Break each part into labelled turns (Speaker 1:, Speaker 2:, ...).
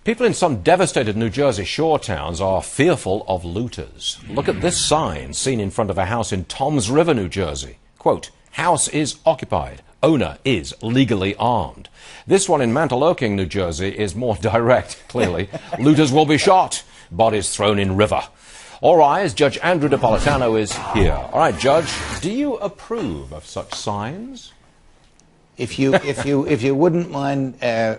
Speaker 1: People in some devastated New Jersey shore towns are fearful of looters. Look at this sign seen in front of a house in Toms River, New Jersey. Quote, "House is occupied. Owner is legally armed." This one in Mantoloking, New Jersey is more direct, clearly. Looters will be shot. Bodies thrown in river. All rise, Judge Andrew Napolitano is here. All right, Judge, do you approve of such signs?
Speaker 2: If you wouldn't mind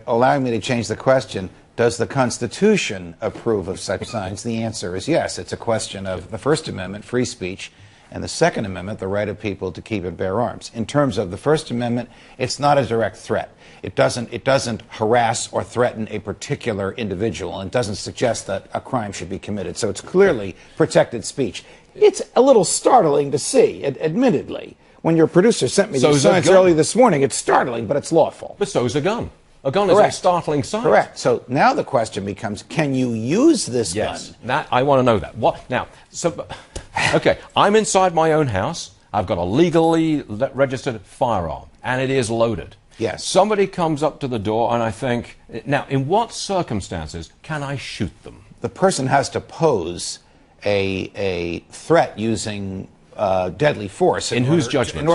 Speaker 2: allowing me to change the question, does the Constitution approve of such signs? The answer is yes. It's a question of the First Amendment, free speech, and the Second Amendment, the right of people to keep and bear arms. In terms of the First Amendment, it's not a direct threat. It doesn't harass or threaten a particular individual, and it doesn't suggest that a crime should be committed. So it's clearly protected speech. It's a little startling to see, admittedly. When your producer sent me these signs early this morning, it's startling, but it's lawful.
Speaker 1: But so's a gun. A gun is a startling sight.
Speaker 2: Correct. So now the question becomes, can you use this gun?
Speaker 1: Yes, I want to know that. What now? Okay, I'm inside my own house. I've got a legally registered firearm, and it is loaded.
Speaker 2: Yes.
Speaker 1: Somebody comes up to the door, and I think, now, in what circumstances can I shoot them?
Speaker 2: The person has to pose a threat using deadly force.
Speaker 1: In whose judgment?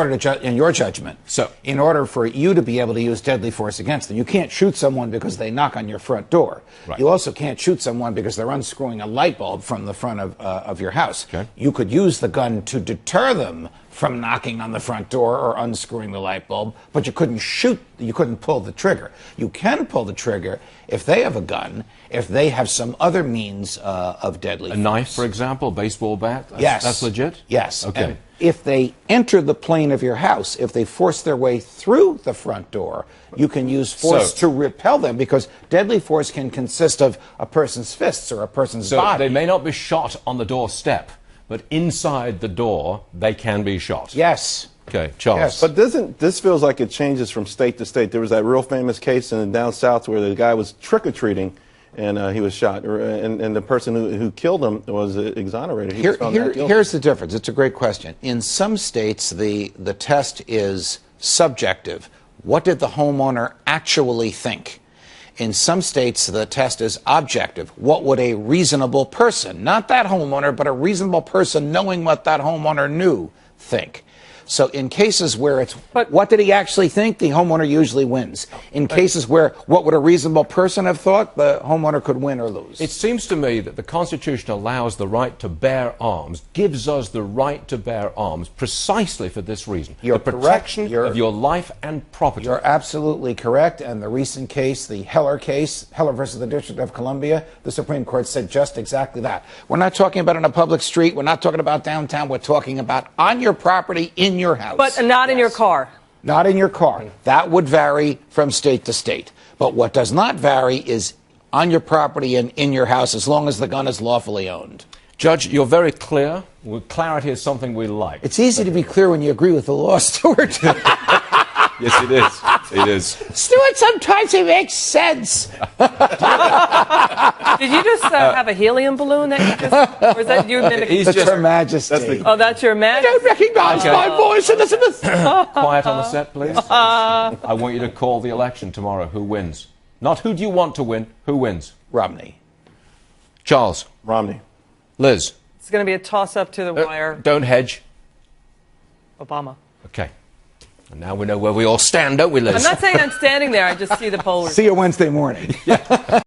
Speaker 2: In your judgment.
Speaker 1: So,
Speaker 2: in order for you to be able to use deadly force against them, you can't shoot someone because they knock on your front door.
Speaker 1: Right.
Speaker 2: You also can't shoot someone because they're unscrewing a light bulb from the front of your house.
Speaker 1: Okay.
Speaker 2: You could use the gun to deter them from knocking on the front door or unscrewing the light bulb, but you couldn't shoot, you couldn't pull the trigger. You can pull the trigger if they have a gun, if they have some other means of deadly force.
Speaker 1: A knife, for example, baseball bat?
Speaker 2: Yes.
Speaker 1: That's legit?
Speaker 2: Yes.
Speaker 1: Okay.
Speaker 2: And if they enter the plane of your house, if they force their way through the front door, you can use force to repel them, because deadly force can consist of a person's fists or a person's body.
Speaker 1: So they may not be shot on the doorstep, but inside the door, they can be shot.
Speaker 2: Yes.
Speaker 1: Okay, Charles.
Speaker 2: Yes.
Speaker 3: But this feels like it changes from state to state. There was that real famous case down south where the guy was trick-or-treating and he was shot, and the person who killed him was exonerated. He was found not guilty.
Speaker 2: Here's the difference. It's a great question. In some states, the test is subjective. What did the homeowner actually think? In some states, the test is objective. What would a reasonable person, not that homeowner, but a reasonable person knowing what that homeowner knew, think? So in cases where it's what did he actually think, the homeowner usually wins. In cases where what would a reasonable person have thought, the homeowner could win or lose.
Speaker 1: It seems to me that the Constitution allows the right to bear arms, gives us the right to bear arms precisely for this reason.
Speaker 2: You're
Speaker 1: the protection
Speaker 2: correct.
Speaker 1: of your life and property.
Speaker 2: You're absolutely correct. And the recent case, the Heller case, Heller versus the District of Columbia, the Supreme Court said just exactly that. We're not talking about on a public street. We're not talking about downtown. We're talking about on your property, in your house.
Speaker 4: But not in your car.
Speaker 2: Not in your car. That would vary from state to state. But what does not vary is on your property and in your house, as long as the gun is lawfully owned.
Speaker 1: Judge, you're very clear. Clarity is something we like.
Speaker 2: It's easy to be clear when you agree with the law, Stuart.
Speaker 1: Yes, it is. It is.
Speaker 2: Stuart, sometimes it makes sense.
Speaker 4: Did you just have a helium balloon that you just, or is that you mimicking?
Speaker 2: That's Her Majesty.
Speaker 4: Oh, that's Your Majesty.
Speaker 2: I don't recognize my voice, Elizabeth.
Speaker 1: Quiet on the set, please. I want you to call the election tomorrow. Who wins? Not who do you want to win, who wins?
Speaker 2: Romney.
Speaker 1: Charles.
Speaker 3: Romney.
Speaker 1: Liz.
Speaker 4: It's going to be a toss-up to the wire.
Speaker 1: Don't hedge.
Speaker 4: Obama.
Speaker 1: Okay. And now we know where we all stand, don't we, Liz?
Speaker 4: I'm not saying I'm standing there. I just see the polls.
Speaker 2: See you Wednesday morning.